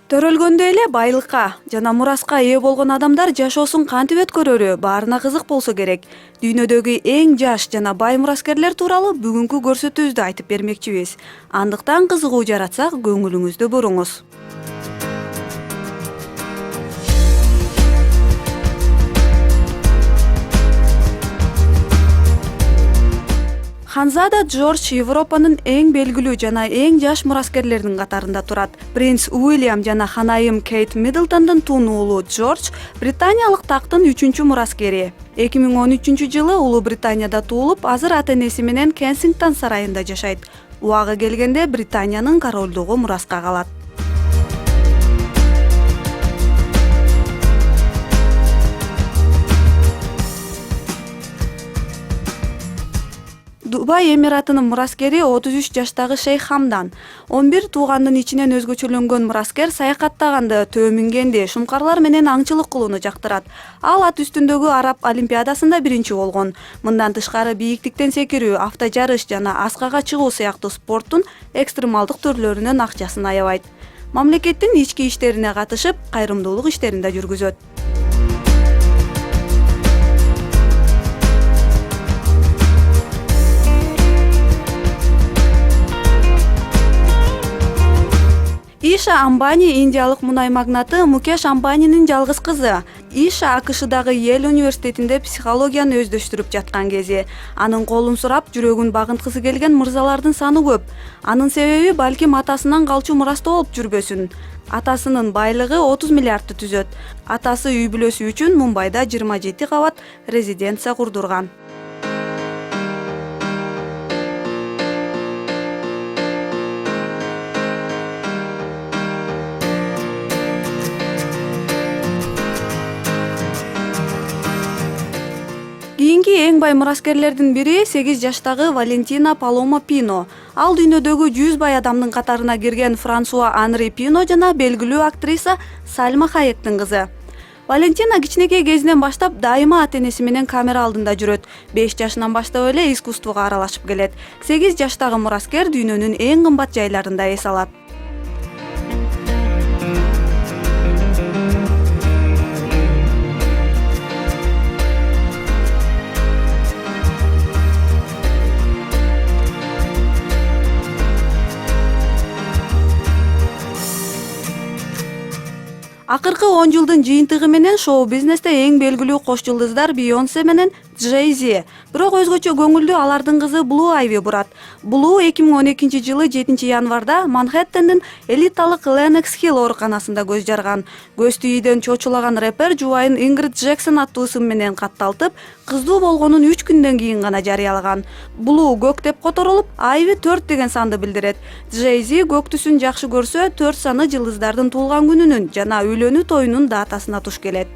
Төрөлгөндө эле байлыкка жана мураска ээ болгон адамдар жашоосун кантип өткөрөрү баарына кызык болсо керек. Дүйнөдөгү эң жаш жана бай мураскерлер тууралуу бүгүнкү көрсөтүүбүздө айтып бермекчибиз. Андыктан кызыгуу жаратсак, көңүлүңүздү буруңуз. Ханзада Джордж Европанын эң белгилүү жана эң жаш мураскерлердин катарында турат. Принц Уильям жана ханайым Кейт Миддлтондун тун уулу Джордж британиялык тактын 3-чү мураскери. 2013-жылы Улуу Британияда туулуп, азыр ата-энеси менен Кенсингтон сарайында жашайт. Убагы келгенде Британиянын королдугу мураска калат. Дубай Эмиратынын мураскери 33 жаштагы Шейх Хамдан. 11 туугандын ичинен өзгөчөлөнгөн мураскер саякаттаганды, төө мингенди, шумкарлар менен аңчылык кылууну жактырат. Ал ат үстүндөгү Араб олимпиадасында биринчи болгон. Мындан тышкары бийиктиктен секирүү, автожарыш жана аскага чыгуу сыяктуу спорттун экстремалдык түрлөрүнөн акчасын аябайт. Мамлекеттин ички иштерине катышып, кайрымдуулук иштерин да жүргүзөт. Иша Амбани индиялык мунай магнаты Мукеш Амбанинин жалгыз кызы. Иша АКШдагы Йель университетинде психологияны өздөштүрүп жаткан кези. Анын колун сурап, жүрөгүн багынткысы келген мырзалардын саны көп. Анын себеби балким атасынан калчу мурасты болуп жүрбөсүн. Атасынын байлыгы 30 миллиардты түзөт. Атасы үй бүлөсү үчүн Мумбайда 27 кабат резиденция курдурган. Кийинки эң бай мураскерлердин бири 8 жаштагы Валентина Палома Пино. Ал дүйнөдөгү 100 бай адамдын катарына кирген Франсуа Анри Пино жана белгилүү актриса Сальма Хайектин кызы. Валентина кичинекей кезинен баштап дайыма ата-энеси менен камера алдында жүрөт. 5 жашынан баштап эле искусствого аралашып келет. 8 жаштагы мураскер дүйнөнүн эң кымбат жайларында эс алат. Акыркы 10 жылдын жыйынтыгы менен шоу-бизнесте эң белгилүү кош жылдыздар Бейонсе менен Jay-Z. Бирок өзгөчө көңүлдү алардын кызы Blue Ivy бурат. Blue 2012 жылы 7 январда Манхэттендин элиталык Lenox Hill ооруканасында көз жарган. Көз тийүүдөн чочулаган рэпер жубайын Ингрид Джексон аттуу ысым менен катталтып, кыздуу болгонун 3 күндөн кийин гана жарыялаган. Blue көк деп которулуп, Ivy 4 деген санды билдирет. Jay-Z көк түсүн жакшы көрсө, 4 саны жылдыздардын туулган күнүнүн жана үйлөнүү тоюнун датасына туш келет.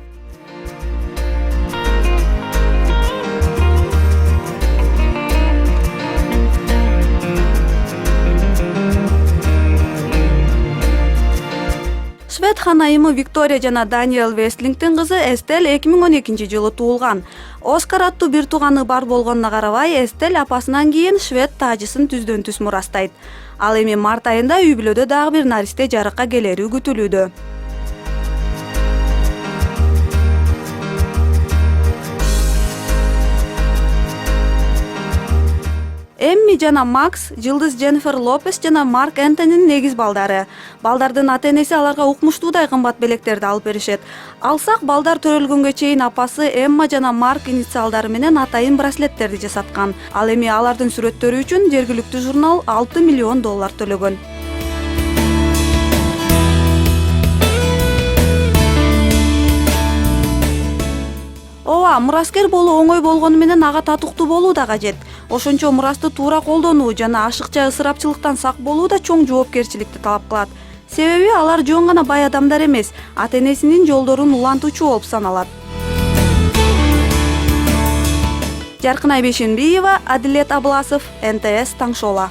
Швед ханайымы Виктория жана Даниэл Вестлингтин кызы Эстель 2012 жылы туулган. Оскар аттуу бир тууганы бар болгонуна карабай, Эстель апасынан кийин швед тажысын түздөн түз мурастайт. Ал эми март айында үй бүлөдө дагы бир наристе жарыкка келери күтүлүүдө. Эмми жана Макс, жылдыз Дженнифер Лопес жана Марк Энтонинин негиз балдары. Балдардын ата-энеси аларга укмуштуудай кымбат белектерди алып беришет. Алсак, балдар төрөлгөнгө чейин апасы Эмма жана Марк инициалдары менен атайын браслеттерди жасаткан. Ал эми алардын сүрөттөрү үчүн жергиликтүү журнал $6 миллион төлөгөн. Ооба, мураскер болуу оңой болгону менен ага татыктуу болуу да кажет. Ошончо мурасты туура колдонуу жана ашыкча ысырапчылыктан сак болуу да чоң жоопкерчиликти талап кылат. Себеби алар жөн гана бай адамдар эмес, ата-энесинин жолдорун улантуучу болуп саналат. Жаркынай Бейшенбиева, Адилет Абласов, НТС Таңшола.